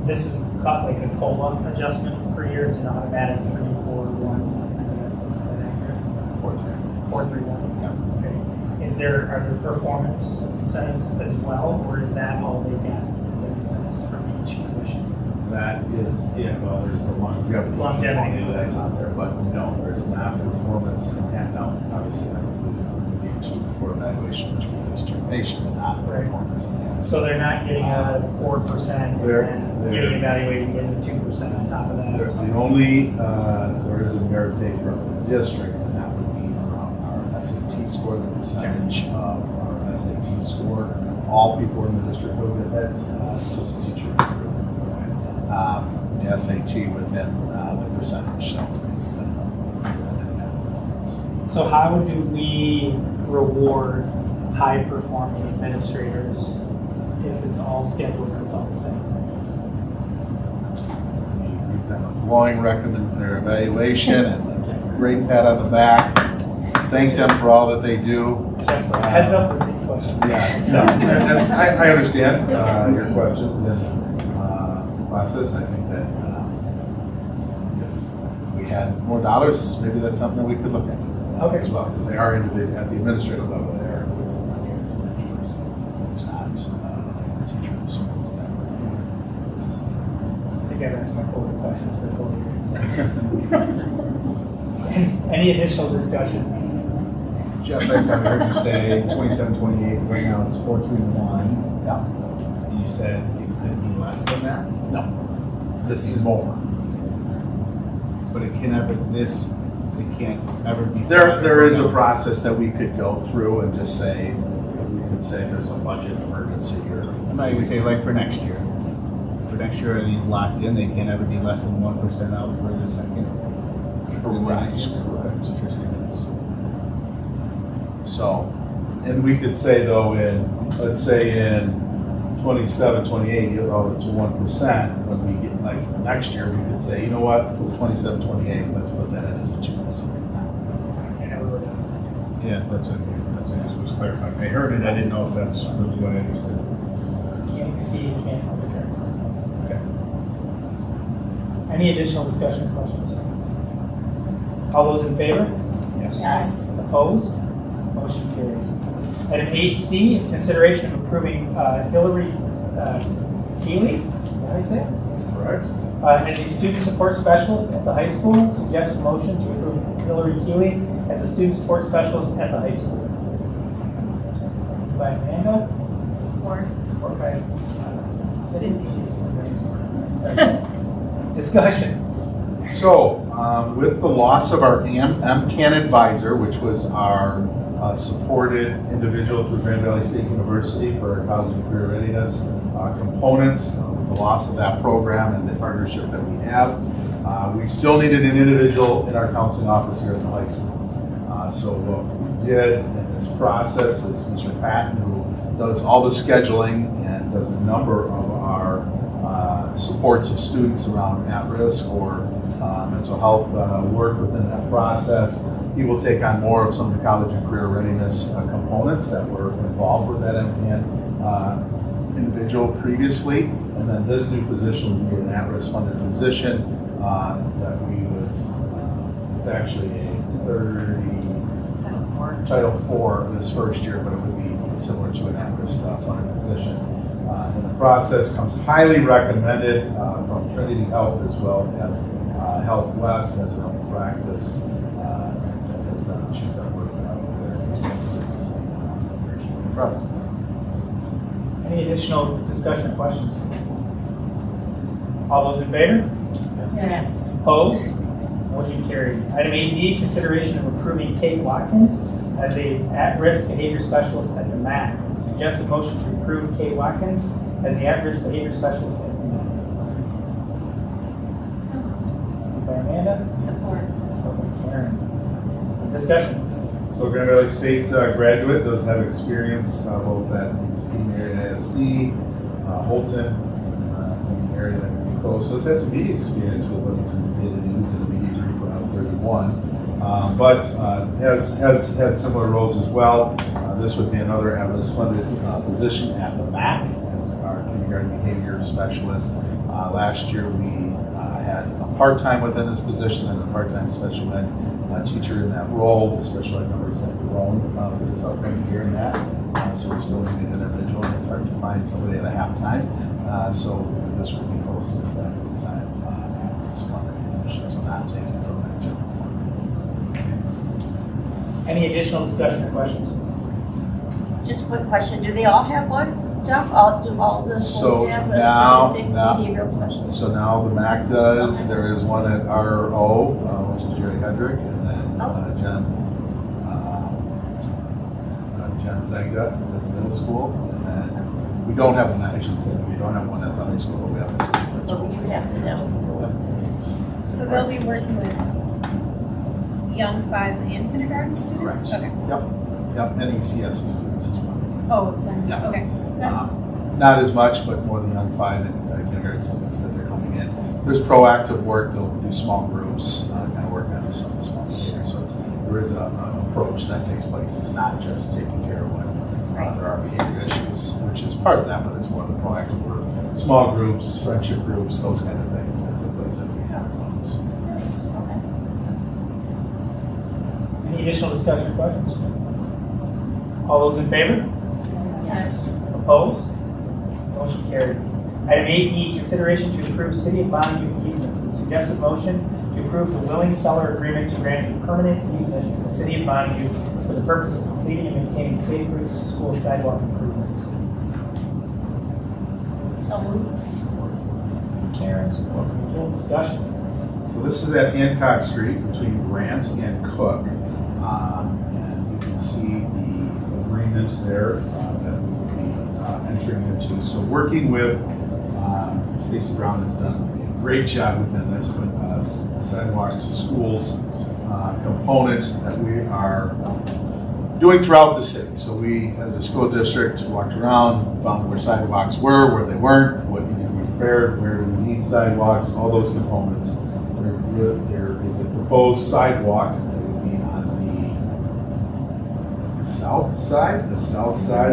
This is cut like a COLA adjustment per year. It's an automatic 3, 4, 1. Is that accurate? 4-3. 431. Okay. Are there performance incentives as well, or is that all they get? Does that make sense from each position? That is, well, there's the longevity. Longevity. That's on there, but no, there's not performance, and no, obviously, that would need to for evaluation, which would be determination, but not Right. performance enhancement. So they're not getting a 4% They're- and getting evaluated and getting 2% on top of that. There's the only, there is a merit pay for the district, and that would be around our SAT score, the percentage of our SAT score. All people in the district will get that, just teacher. The SAT within the percentage, so it's the performance. So how do we reward high-performing administrators if it's all scheduled and it's all the same? Give them a glowing their evaluation and a great pat on the back. Thank them for all that they do. Just heads up with these questions. Yes, no, and I understand your questions and process. I think that if we had more dollars, maybe that's something we could look at as well, because they are individual at the administrative level. They are so it's not like the teacher of the school and staff. It's a I think I've asked my COVID questions for COVID. Any additional discussion? Jeff, I heard you say 27, 28, right now it's 431. Yeah. And you said it could be less than that? No, this is more. But it can't ever be. There is a process that we could go through and just say, we could say there's a budget emergency or. I'm not even saying like for next year. For next year, are these locked in? They can't ever be less than 1% out for the second. Correct. Interesting. So, and we could say though let's say in 27, 28, it's 1%. When we get like next year, we could say, you know what, for 27, 28, let's put that in as a 2%. Yeah, that's what I just was clarifying. I heard it, I didn't know if that's really what I understood. Can't exceed, can't overturn. Okay. Any additional discussion or questions? All those in favor? Yes. Opposed? Motion carried. Item 8C is consideration of approving Hillary Keeley, is that how you say it? Correct. As a student support specialist at the high school. Suggest a motion to approve Hillary Keeley as a student support specialist at the high school. By Amanda. Support. Support by Cindy. Discussion. So, with the loss of our MCAN advisor, which was our supported individual through Grand Valley State University for our college and career readiness components, with the loss of that program and the partnership that we have, we still needed an individual in our counseling office here at the high school. So what we did in this process is Mr. Patton, who does all the scheduling and does a number of our supports of students around at-risk or mental health work within that process. He will take on more of some of the college and career readiness components that were involved with that MCAN individual previously. And then this new position would be an at-risk funded position that we would, it's actually a Title IV this first year, but it would be similar to an at-risk funded position. And the process comes highly recommended from Trinity Health as well as Health West as our own practice. She's done work there. Any additional discussion or questions? All those in favor? Yes. Opposed? Motion carried. Item 8D, consideration of approving Kate Watkins as a at-risk behavior specialist at the MAC. Suggest a motion to approve Kate Watkins as the at-risk behavior specialist at the MAC. Moved by Amanda. Support. Support by Karen. Discussion. So Grand Valley State graduate does have experience both at Muskegon area ISD, Holton, in the area that would be close. So has some media experience with Livingston Data News and the media group 31, but has had similar roles as well. This would be another at-risk funded position at the MAC as our kindergarten behavior specialist. Last year we had a part-time within this position and a part-time special ed teacher in that role. The special ed numbers have grown for this upcoming year in that. So we're still needing an individual, and it's hard to find somebody at a half-time. So this will be posted for that full-time at this funded position, so not taken from that general fund. Any additional discussion or questions? Just a quick question, do they all have one, Jeff? Do all of the So schools have a now- specific now- behavioral specialist? So now the MAC does. Okay. There is one at RO, which is Jerry Hedrick, and then Jen Zegda is at the middle school, and then we don't have one. I shouldn't say we don't have one at the high school, but we have a city But we do have to know. So they'll be working with young 5 and kindergarten students? Correct. Okay. Yep, and ECSE students as well. Oh, then, Yeah. okay. Not as much, but more the young 5 and kindergarten students that they're coming in. There's proactive work. They'll do small groups, kind of work on some of the small behavior. So there is an approach that takes place. It's not just taking care of when there are behavior issues, which is part of that, but it's more the proactive work. Small groups, friendship groups, those kind of things that take place at the have those. Nice, okay. Any additional discussion or questions? All those in favor? Yes. Opposed? Motion carried. Item 8E, consideration to approve City of Montague easement. The suggested motion to approve the willing seller agreement to grant a permanent easement to the City of Montague for the purpose of completing and maintaining safe routes to school sidewalk improvements. So moved. Karen, support. Joel, discussion. So this is at Hancock Street between Grant and Cook. And you can see the agreement there that we will be entering into. So working with Stacy Brown has done a great job within this, but sidewalk to schools component that we are doing throughout the city. So we, as a school district, walked around, found where sidewalks were, where they weren't, what needed to be repaired, where we need sidewalks, all those components. There is a proposed sidewalk that would be on the south side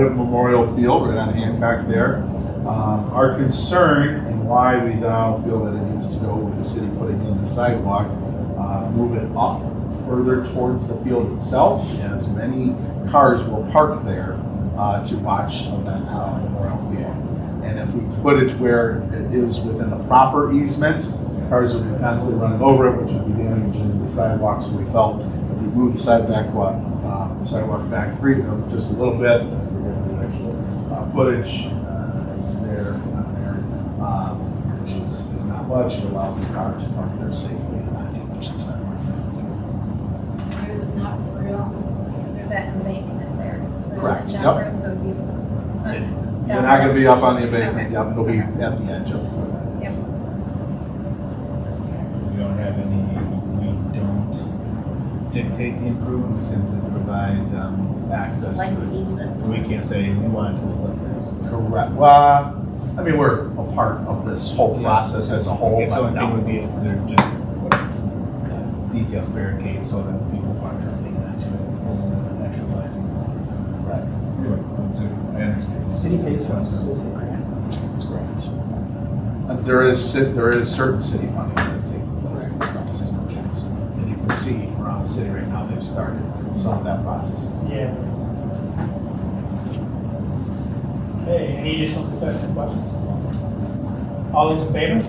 of Memorial Field, right on Hancock there. Our concern and why we now feel that it needs to go with the city putting in the sidewalk, move it up further towards the field itself, as many cars will park there to watch events on Memorial Field. And if we put it where it is within the proper easement, cars would be constantly running over it, which would be damaging the sidewalk. So we felt if we move the sidewalk back just a little bit, I forget the actual footage is there, which is not much. It allows the car to park there safely and not damage the sidewalk. There's not real, because there's that embankment there. So there's Correct, that yep. jump room, so it'd be. You're not going to be up on the embankment. Yep, it'll be at the edge of the Yep. We don't dictate the improvement, we simply provide access Like to the it. easement. So we can't say we want it to look like this. Correct. Well, I mean, we're a part of this whole process as a whole. Okay, so but the thing would be is they're just details barricade so that people aren't jumping onto it and extra 5 feet. Right. Anyway, I understand. The city pays for this. It's a grant. That's correct. There is certain city funding that is taking place in this process. And you can see around the city right now, they've started some of that process. Yeah. Okay, any additional discussion or questions? All those in favor?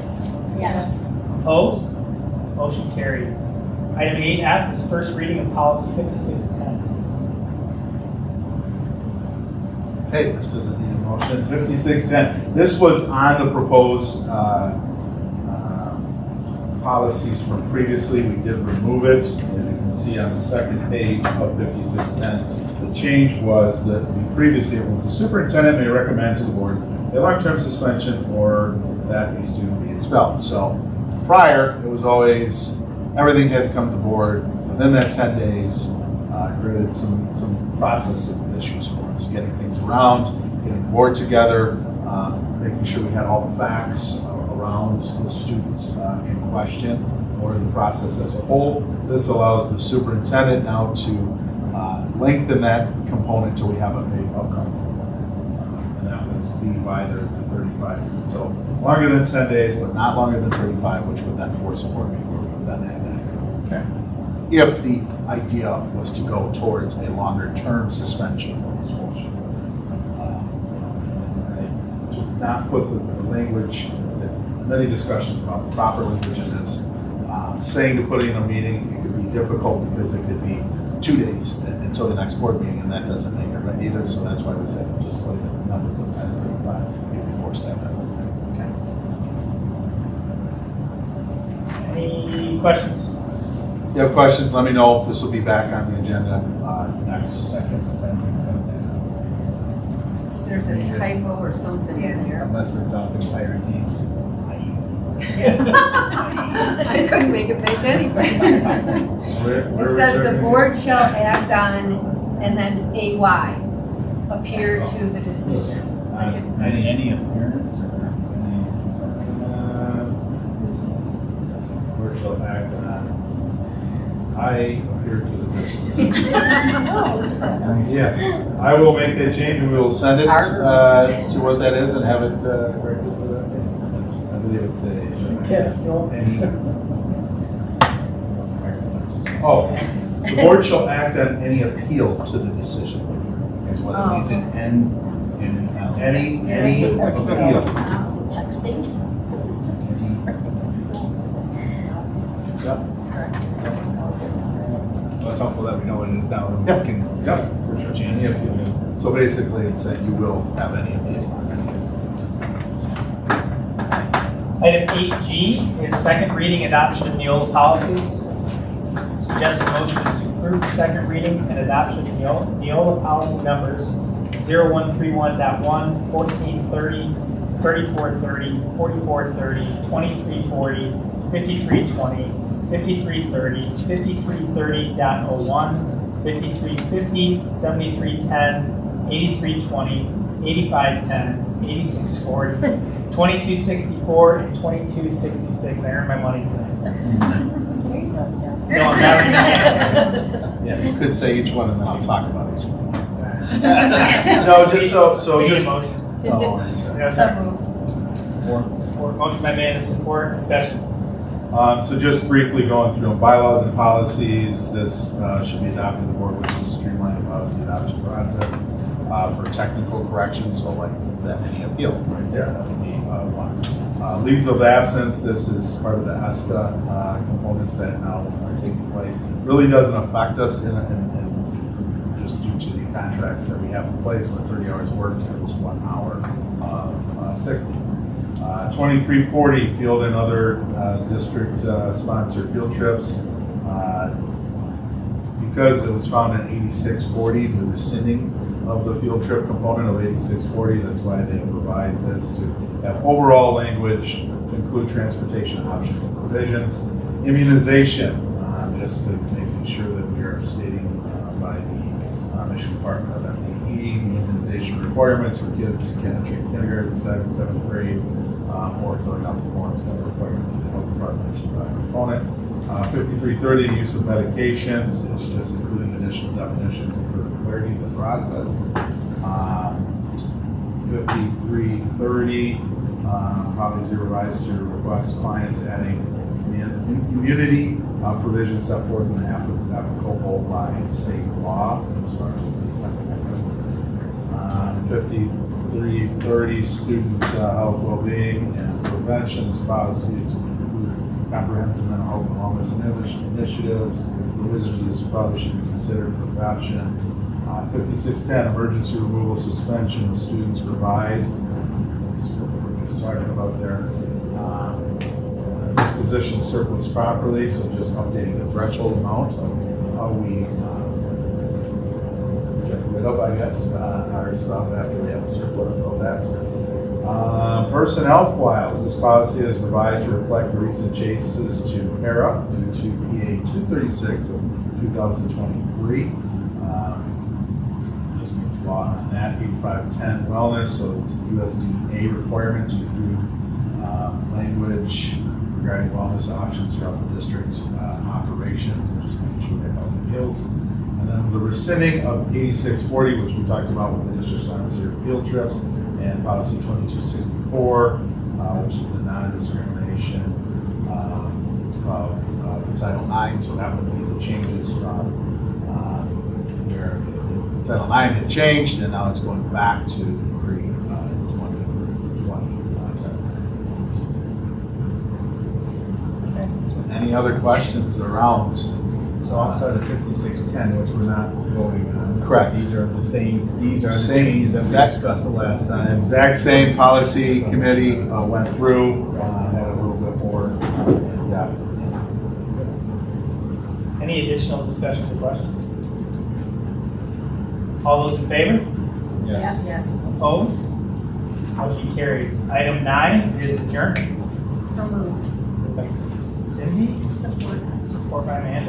Yes. Opposed? Motion carried. Item 8F is first reading of policy 5610. Hey, this doesn't need a motion. 5610. This was on the proposed policies from previously. We did remove it. And you can see on the second page of 5610, the change was that previously it was the superintendent may recommend to the board a long-term suspension or that a student be expelled. So prior, it was always everything had to come to the board within that 10 days. Created some process issues for us, getting things around, getting the board together, making sure we had all the facts around the student in question, or the process as a whole. This allows the superintendent now to lengthen that component till we have a paid outcome. And that is B, why there's the 35. So longer than 10 days, but not longer than 35, which would then force a board meeting where we would then have that. Okay. If the idea was to go towards a longer term suspension of the school. I did not put the language, many discussions about the proper language in this. Saying to put in a meeting, it could be difficult because it could be 2 days until the next board meeting, and that doesn't make it right either. So that's why we said just put in numbers of 10 and 35. You'd be forced to have that. Okay. Any questions? If you have questions, let me know. This will be back on the agenda next. Second sentence of that. There's a typo or something in there. Unless we're talking pirates. I couldn't make it make any It says the board shall act on, and then AY, appear to the decision. Any appearance or any Board shall act on. I appear to the decision. Yeah, I will make that change and we will send it to what that is and have it corrected for that. I believe it's a. Oh, the board shall act on any appeal to the decision. Is what it means. Any appeal. Texting. Well, it's helpful that we know what it is now. and Yeah. We can For sure. change it. So basically, it's that you will have any appeal. Item 8G is second reading adoption of Neola policies. Suggested motion is to approve the second reading and adoption of Neola policy numbers 0131.1, 1430, 3430, 4430, 2340, 5320, 5330, 5330.01, 5350, 7310, 8320, 8510, 8640, 2264 and 2266. I earned my money tonight. No, I'm not reading it. Yeah, you could say each one and then I'll talk about each one. No, just so We need a just. motion. Oh, I'm sorry. Yeah, So moved. Support. Motion by Amanda, support. Discussion. So just briefly going through bylaws and policies, this should be adopted. The board wishes to streamline the policy adoption process for technical corrections. So like that any appeal right there, that would be one. Leaves of absence. This is part of the ESTA components that now are taking place. Really doesn't affect us in just due to the contracts that we have in place. With 30 hours worked, it was 1 hour of sick leave. 2340 field and other district sponsored field trips. Because it was found in 8640, the rescinding of the field trip component of 8640, that's why they have revised this to have overall language to include transportation options and provisions. Immunization, just to making sure that we are stating by the Michigan Department of MDE the immunization requirements for kids entering kindergarten, 7th grade, or filling out the forms that are required for the health department component. 5330, use of medications, it's just including additional definitions and further clarity of the process. 5330, policies revised to request clients adding immunity provisions set forth in the applicable by state law as far as the 5330, student health, well-being, and prevention policies to include comprehensive mental health and wellness initiatives. Provisions probably should be considered for adoption. 5610, emergency removal suspension of students revised. That's what we were just talking about there. Disposition surplus properly, so just updating the threshold amount of how we get rid of, I guess, our stuff after we have a surplus of that. Personnel files. This policy is revised to reflect the recent changes to PARA due to PA 236 of 2023. Just means law on that. 8510 wellness, so it's the USDA requirement to include language regarding wellness options throughout the district operations, and just making sure they have appeals. And then the rescinding of 8640, which we talked about with the district sponsored field trips, and policy 2264, which is the non-discrimination of the Title IX. So that would be the changes from where Title IX had changed, and now it's going back to the pre-2020 Title IX. Any other questions around? So outside of 5610, which we're not voting on. Correct. These are the changes that we Exact- discussed the last time. Exact same policy committee went through, had a little bit more, yeah. Any additional discussions or questions? All those in favor? Yes. Opposed? Motion carried. Item 9 is adjourned. So moved. Cindy, Support. support by Amanda.